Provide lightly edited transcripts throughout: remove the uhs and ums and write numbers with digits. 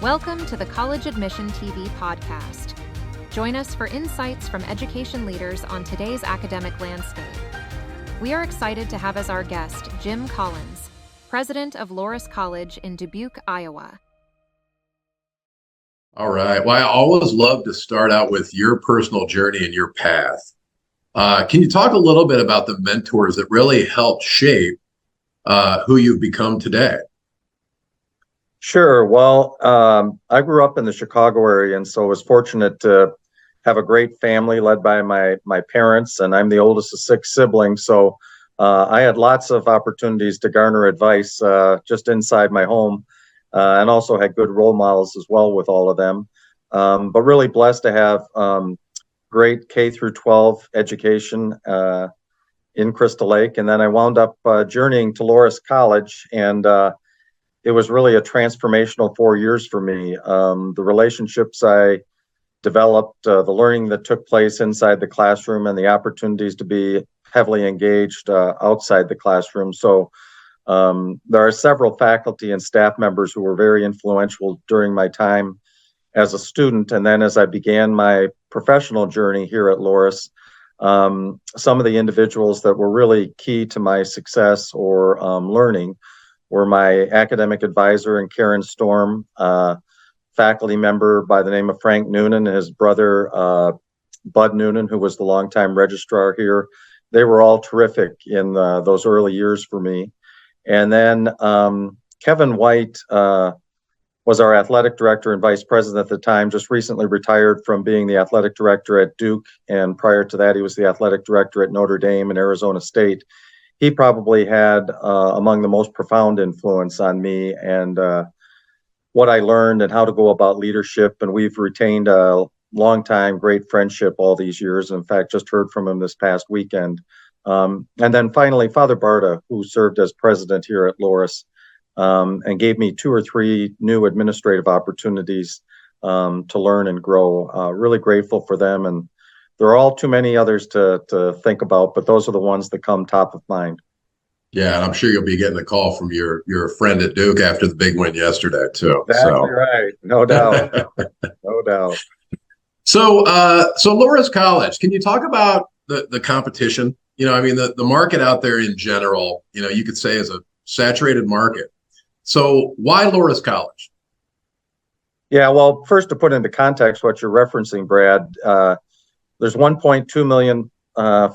Welcome to the College Admission TV podcast. Join us for insights from education leaders on today's academic landscape. We are excited to have as our guest Jim Collins, president of Loras College in Dubuque, Iowa. All right. Well, I always love to start out with your personal journey and your path. Can you talk a little bit about the mentors that really helped shape who you've become today? Sure. Well, I grew up in the Chicago area, and so was fortunate to have a great family led by my parents, and I'm the oldest of six siblings. So I had lots of opportunities to garner advice just inside my home, and also had good role models as well with all of them. But really blessed to have great K through 12 education in Crystal Lake, and then I wound up journeying to Loras College, and it was really a transformational 4 years for me. The relationships I developed, the learning that took place inside the classroom, and the opportunities to be heavily engaged outside the classroom. So there are several faculty and staff members who were very influential during my time as a student. And then as I began my professional journey here at Loras, some of the individuals that were really key to my success or learning were my academic advisor and Karen Storm, faculty member by the name of Frank Noonan, and his brother, Bud Noonan, who was the longtime registrar here. They were all terrific in those early years for me. And then Kevin White was our athletic director and vice president at the time, just recently retired from being the athletic director at Duke. And prior to that, he was the athletic director at Notre Dame and Arizona State. He probably had among the most profound influence on me and what I learned and how to go about leadership. And we've retained a long-time great friendship all these years. In fact, just heard from him this past weekend. And then finally, Father Barta, who served as president here at Loras and gave me 2 or 3 new administrative opportunities to learn and grow. Really grateful for them. And there are all too many others to think about, but those are the ones that come top of mind. Yeah, and I'm sure you'll be getting a call from your friend at Duke after the big win yesterday too. Exactly right. No doubt. No doubt. So Loras College, can you talk about the competition? You know, I mean, the market out there in general, you know, you could say is a saturated market. So why Loras College? Yeah, well, first to put into context what you're referencing, Brad, there's 1.2 million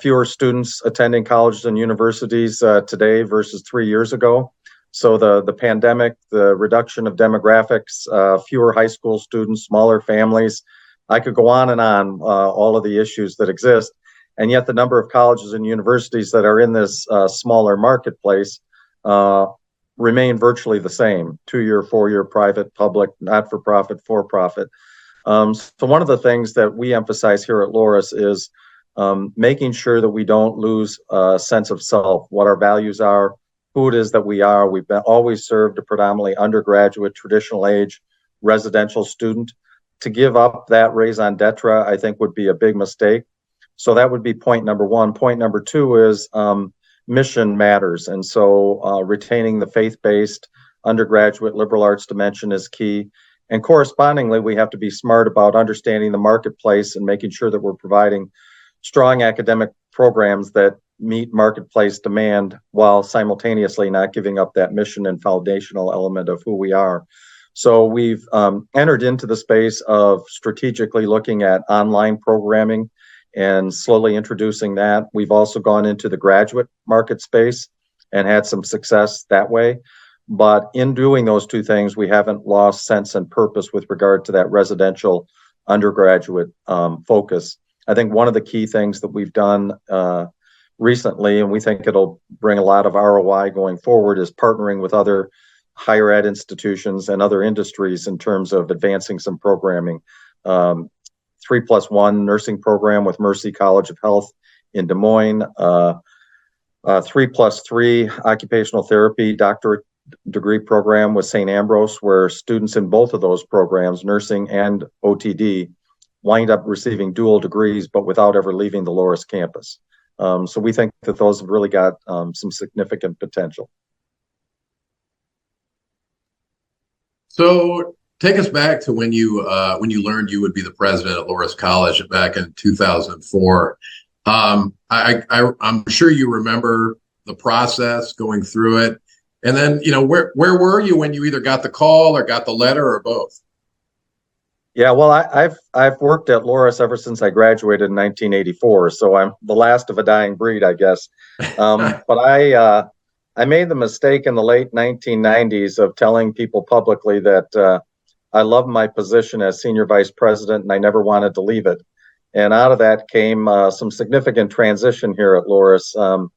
fewer students attending colleges and universities today versus 3 years ago. So the pandemic, the reduction of demographics, fewer high school students, smaller families, I could go on and on, all of the issues that exist. And yet the number of colleges and universities that are in this smaller marketplace remain virtually the same: 2-year, 4-year, private, public, not-for-profit, for-profit. So one of the things that we emphasize here at Loras is making sure that we don't lose a sense of self, what our values are, who it is that we are. We've always served a predominantly undergraduate, traditional age, residential student. To give up that raison d'etre, I think, would be a big mistake. So that would be point number one. Point number two is mission matters. And so retaining the faith-based undergraduate liberal arts dimension is key. And correspondingly, we have to be smart about understanding the marketplace and making sure that we're providing strong academic programs that meet marketplace demand while simultaneously not giving up that mission and foundational element of who we are. So we've entered into the space of strategically looking at online programming and slowly introducing that. We've also gone into the graduate market space and had some success that way. But in doing those two things, we haven't lost sense and purpose with regard to that residential undergraduate focus. I think one of the key things that we've done recently, and we think it'll bring a lot of ROI going forward, is partnering with other higher ed institutions and other industries in terms of advancing some programming. 3+1 nursing program with Mercy College of Health in Des Moines, 3+3 occupational therapy doctorate degree program with St. Ambrose, where students in both of those programs, nursing and OTD, wind up receiving dual degrees, but without ever leaving the Loras campus. So we think that those have really got some significant potential. So take us back to when you learned you would be the president at Loras College back in 2004. I'm sure you remember the process going through it, and then where were you when you either got the call or got the letter or both? Yeah, well, I've worked at Loras ever since I graduated in 1984, so I'm the last of a dying breed, I guess. But I made the mistake in the late 1990s of telling people publicly that I loved my position as senior vice president and I never wanted to leave it. And out of that came some significant transition here at Loras,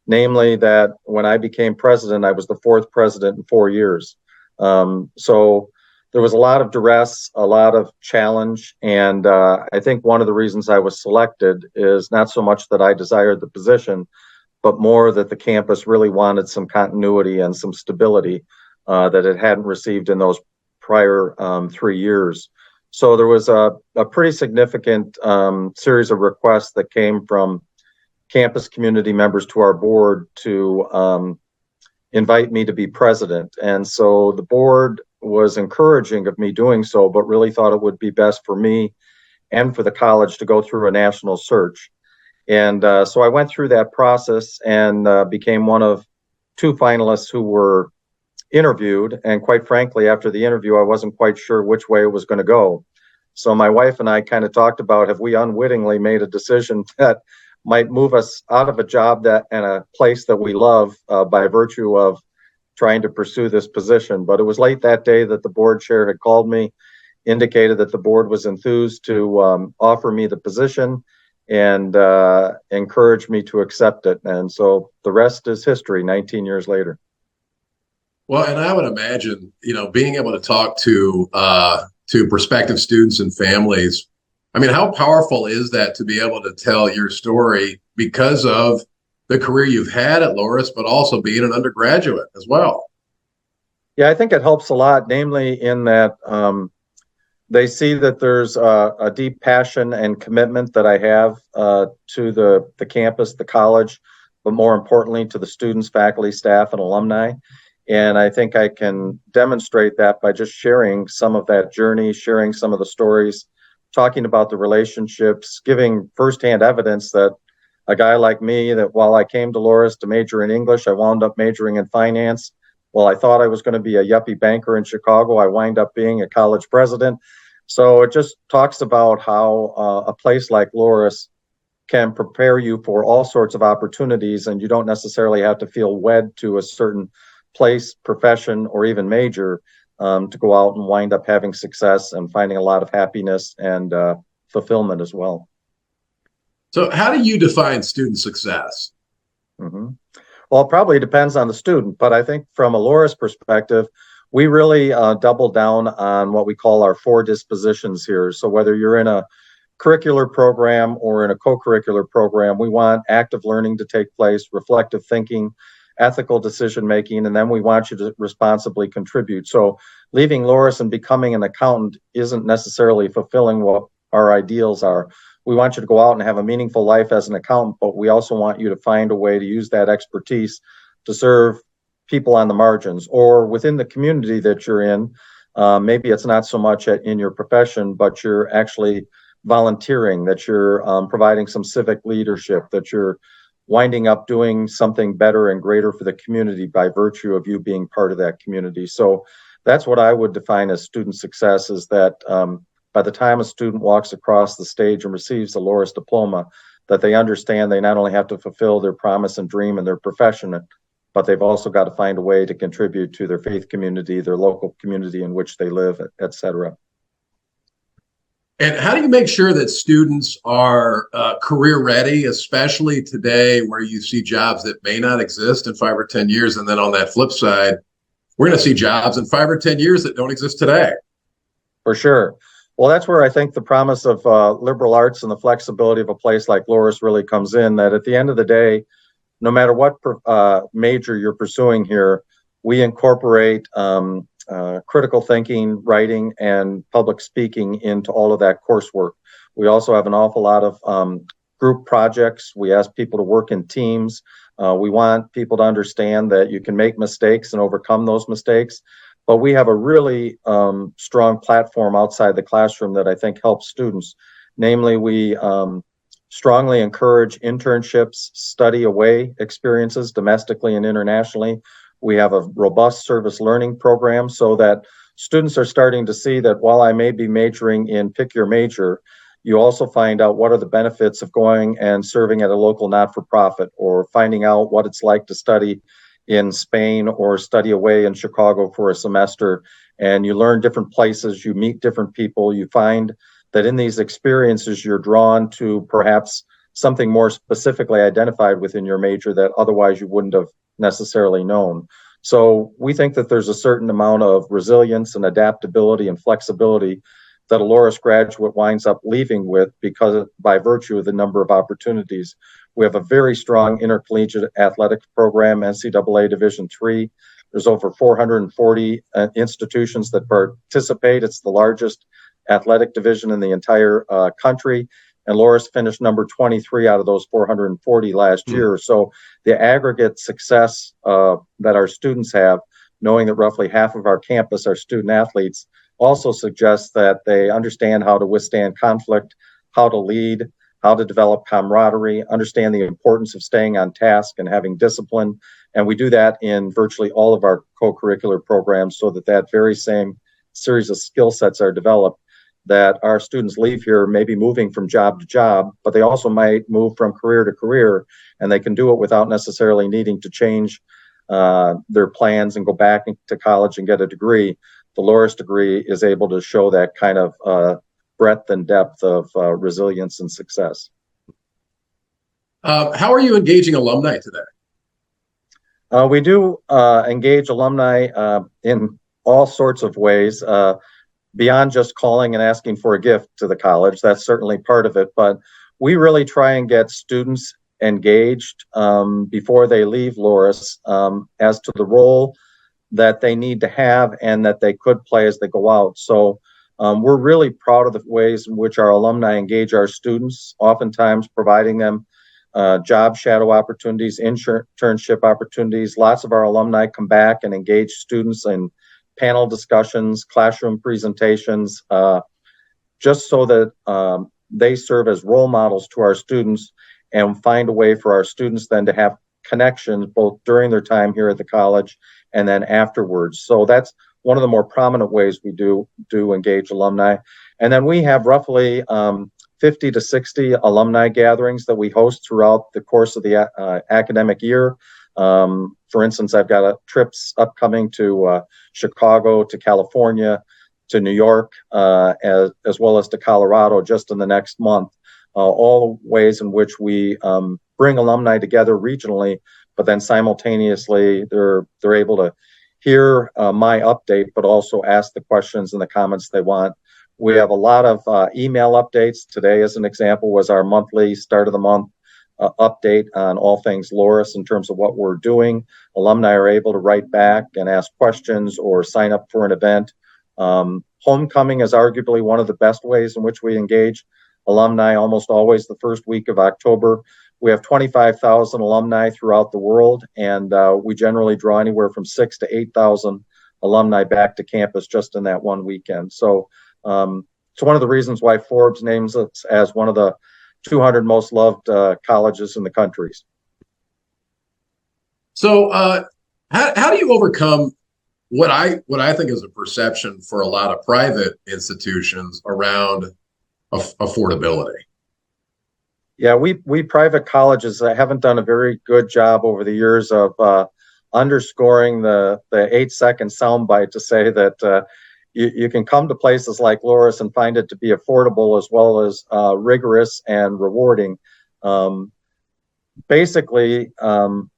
namely that when I became president, I was the fourth president in 4 years. So there was a lot of duress, a lot of challenge, and I think one of the reasons I was selected is not so much that I desired the position, but more that the campus really wanted some continuity and some stability that it hadn't received in those prior 3 years. So there was a pretty significant series of requests that came from campus community members to our board to invite me to be president. And so the board was encouraging of me doing so, but really thought it would be best for me and for the college to go through a national search. And so I went through that process and became one of two finalists who were interviewed. And quite frankly, after the interview, I wasn't quite sure which way it was going to go. So my wife and I kind of talked about, have we unwittingly made a decision that might move us out of a job that and a place that we love by virtue of trying to pursue this position. But it was late that day that the board chair had called me, indicated that the board was enthused to offer me the position and encouraged me to accept it. And so the rest is history 19 years later. Well, and I would imagine, being able to talk to prospective students and families. I mean, how powerful is that to be able to tell your story because of the career you've had at Loras, but also being an undergraduate as well? Yeah, I think it helps a lot, namely in that they see that there's a deep passion and commitment that I have to the campus, the college, but more importantly to the students, faculty, staff, and alumni. And I think I can demonstrate that by just sharing some of that journey, sharing some of the stories, talking about the relationships, giving firsthand evidence that a guy like me, that while I came to Loras to major in English, I wound up majoring in finance. Well, I thought I was going to be a yuppie banker in Chicago. I wind up being a college president. So it just talks about how a place like Loras can prepare you for all sorts of opportunities, and you don't necessarily have to feel wed to a certain place, profession, or even major to go out and wind up having success and finding a lot of happiness and fulfillment as well. So how do you define student success? Mm-hmm. Well, it probably depends on the student, but I think from a Loras perspective, we really double down on what we call our four dispositions here. So whether you're in a curricular program or in a co-curricular program, we want active learning to take place, reflective thinking, ethical decision making, and then we want you to responsibly contribute. So leaving Loras and becoming an accountant isn't necessarily fulfilling what our ideals are. We want you to go out and have a meaningful life as an accountant, but we also want you to find a way to use that expertise to serve people on the margins or within the community that you're in. Maybe it's not so much in your profession, but you're actually volunteering, that you're providing some civic leadership, that you're winding up doing something better and greater for the community by virtue of you being part of that community. So that's what I would define as student success, is that by the time a student walks across the stage and receives the Loras diploma, that they understand they not only have to fulfill their promise and dream in their profession, but they've also got to find a way to contribute to their faith community, their local community in which they live, et cetera. And how do you make sure that students are career ready, especially today where you see jobs that may not exist in 5 or 10 years? And then on that flip side, we're going to see jobs in 5 or 10 years that don't exist today. For sure. Well, that's where I think the promise of liberal arts and the flexibility of a place like Loras really comes in, that at the end of the day, no matter what major you're pursuing here, we incorporate critical thinking, writing, and public speaking into all of that coursework. We also have an awful lot of group projects. We ask people to work in teams. We want people to understand that you can make mistakes and overcome those mistakes, but we have a really strong platform outside the classroom that I think helps students. Namely, we strongly encourage internships, study away experiences domestically and internationally. We have a robust service learning program so that students are starting to see that while I may be majoring in pick your major, you also find out what are the benefits of going and serving at a local not-for-profit, or finding out what it's like to study in Spain or study away in Chicago for a semester. And you learn different places, you meet different people, you find that in these experiences you're drawn to perhaps something more specifically identified within your major that otherwise you wouldn't have necessarily known. So we think that there's a certain amount of resilience and adaptability and flexibility that a Loras graduate winds up leaving with because by virtue of the number of opportunities. We have a very strong intercollegiate athletics program, NCAA Division III. There's over 440 institutions that participate. It's the largest athletic division in the entire country. And Loras finished number 23 out of those 440 last year. So the aggregate success that our students have, knowing that roughly half of our campus are student athletes, also suggests that they understand how to withstand conflict, how to lead, how to develop camaraderie, understand the importance of staying on task and having discipline. And we do that in virtually all of our co-curricular programs so that that very same series of skill sets are developed, that our students leave here maybe moving from job to job, but they also might move from career to career, and they can do it without necessarily needing to change their plans and go back to college and get a degree. The Loras degree is able to show that kind of breadth and depth of resilience and success. How are you engaging alumni today? We do engage alumni in all sorts of ways, beyond just calling and asking for a gift to the college. That's certainly part of it, but we really try and get students engaged before they leave Loras as to the role that they need to have and that they could play as they go out. So we're really proud of the ways in which our alumni engage our students, oftentimes providing them job shadow opportunities, internship opportunities. Lots of our alumni come back and engage students in panel discussions, classroom presentations, just so that they serve as role models to our students and find a way for our students then to have connections both during their time here at the college and then afterwards. So that's one of the more prominent ways we do engage alumni. And then we have roughly 50 to 60 alumni gatherings that we host throughout the course of the academic year. For instance, I've got trips upcoming to Chicago, to California, to New York, as well as to Colorado just in the next month. All ways in which we bring alumni together regionally, but then simultaneously they're able to hear my update, but also ask the questions and the comments they want. We have a lot of email updates. Today, as an example, was our monthly start of the month update on all things Loras in terms of what we're doing. Alumni are able to write back and ask questions or sign up for an event. Homecoming is arguably one of the best ways in which we engage alumni, almost always the first week of October. We have 25,000 alumni throughout the world, and we generally draw anywhere from 6,000 to 8,000 alumni back to campus just in that one weekend. So it's one of the reasons why Forbes names us as one of the 200 most loved colleges in the country. So how do you overcome what I think is a perception for a lot of private institutions around affordability? Yeah, we private colleges haven't done a very good job over the years of underscoring the 8-second soundbite to say that you can come to places like Loras and find it to be affordable as well as rigorous and rewarding. Basically,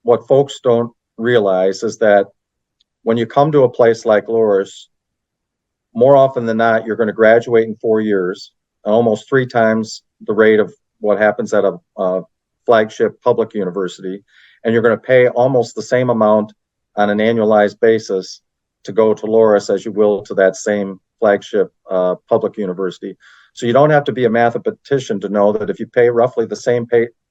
what folks don't realize is that when you come to a place like Loras, more often than not, you're going to graduate in 4 years, almost 3 times the rate of what happens at a flagship public university, and you're going to pay almost the same amount on an annualized basis to go to Loras as you will to that same flagship public university. So you don't have to be a mathematician to know that if you pay roughly the same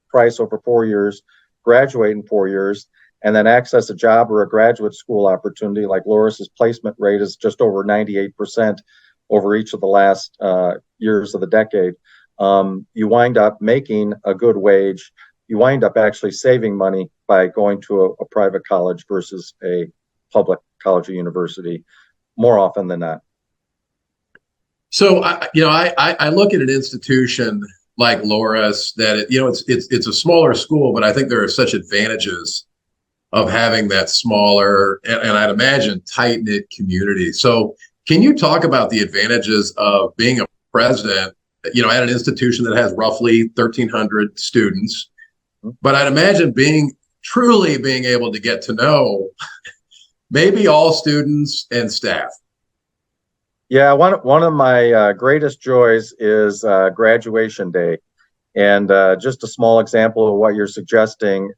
price over 4 years, graduate in 4 years, and then access a job or a graduate school opportunity, like Loras's placement rate is just over 98% over each of the last years of the decade, you wind up making a good wage. You wind up actually saving money by going to a private college versus a public college or university more often than not. So, I look at an institution like Loras that, it's a smaller school, but I think there are such advantages of having that smaller and I'd imagine tight-knit community. So can you talk about the advantages of being a president, at an institution that has roughly 1,300 students? But I'd imagine truly being able to get to know maybe all students and staff. Yeah, one of my greatest joys is graduation day. And just a small example of what you're suggesting,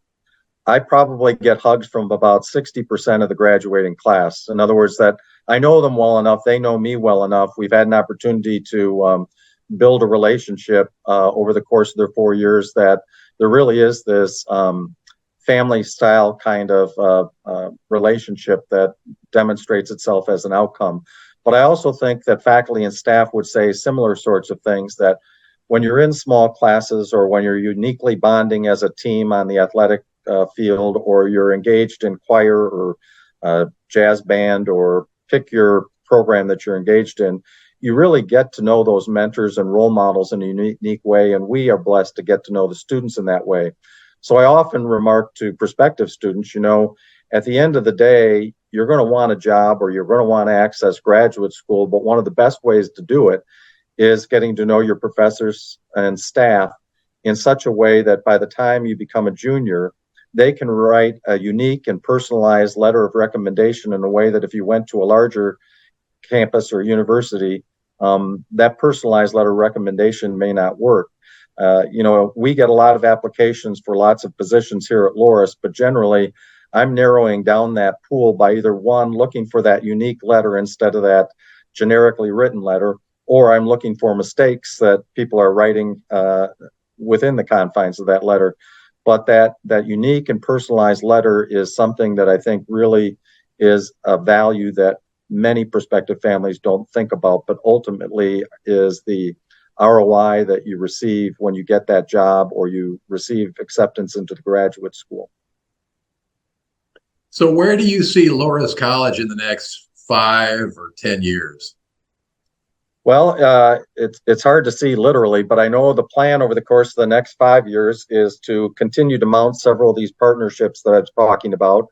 I probably get hugs from about 60% of the graduating class. In other words, that I know them well enough, they know me well enough. We've had an opportunity to build a relationship over the course of their 4 years that there really is this family style kind of relationship that demonstrates itself as an outcome. But I also think that faculty and staff would say similar sorts of things, that when you're in small classes or when you're uniquely bonding as a team on the athletic field, or you're engaged in choir or jazz band, or pick your program that you're engaged in, you really get to know those mentors and role models in a unique way. And we are blessed to get to know the students in that way. So I often remark to prospective students, at the end of the day, you're going to want a job or you're going to want to access graduate school. But one of the best ways to do it is getting to know your professors and staff in such a way that by the time you become a junior, they can write a unique and personalized letter of recommendation in a way that if you went to a larger campus or university, that personalized letter of recommendation may not work. We get a lot of applications for lots of positions here at Loras, but generally I'm narrowing down that pool by either one, looking for that unique letter instead of that generically written letter, or I'm looking for mistakes that people are writing within the confines of that letter. But that unique and personalized letter is something that I think really is a value that many prospective families don't think about, but ultimately is the ROI that you receive when you get that job or you receive acceptance into the graduate school. So where do you see Loras College in the next 5 or 10 years? Well, it's hard to see literally, but I know the plan over the course of the next 5 years is to continue to mount several of these partnerships that I was talking about.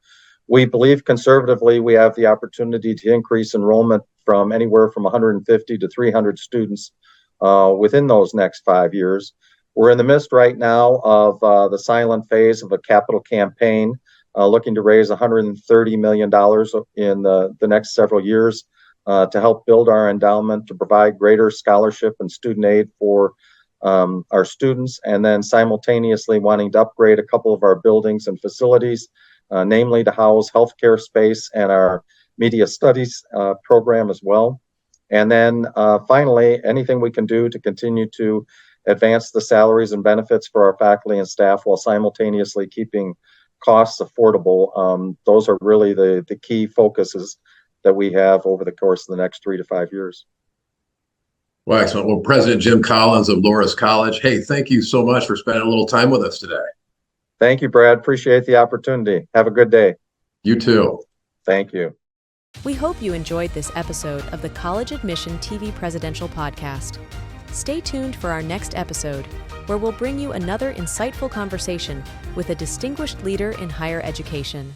We believe conservatively we have the opportunity to increase enrollment from anywhere from 150 to 300 students within those next 5 years. We're in the midst right now of the silent phase of a capital campaign looking to raise $130 million in the next several years to help build our endowment, to provide greater scholarship and student aid for our students, and then simultaneously wanting to upgrade a couple of our buildings and facilities, namely to house healthcare space and our media studies program as well. And then finally, anything we can do to continue to advance the salaries and benefits for our faculty and staff while simultaneously keeping costs affordable. Those are really the key focuses that we have over the course of the next 3 to 5 years. Well, excellent. Well, President Jim Collins of Loras College, hey, thank you so much for spending a little time with us today. Thank you, Brad. Appreciate the opportunity. Have a good day. You too. Thank you. We hope you enjoyed this episode of the College Admission TV Presidential Podcast. Stay tuned for our next episode, where we'll bring you another insightful conversation with a distinguished leader in higher education.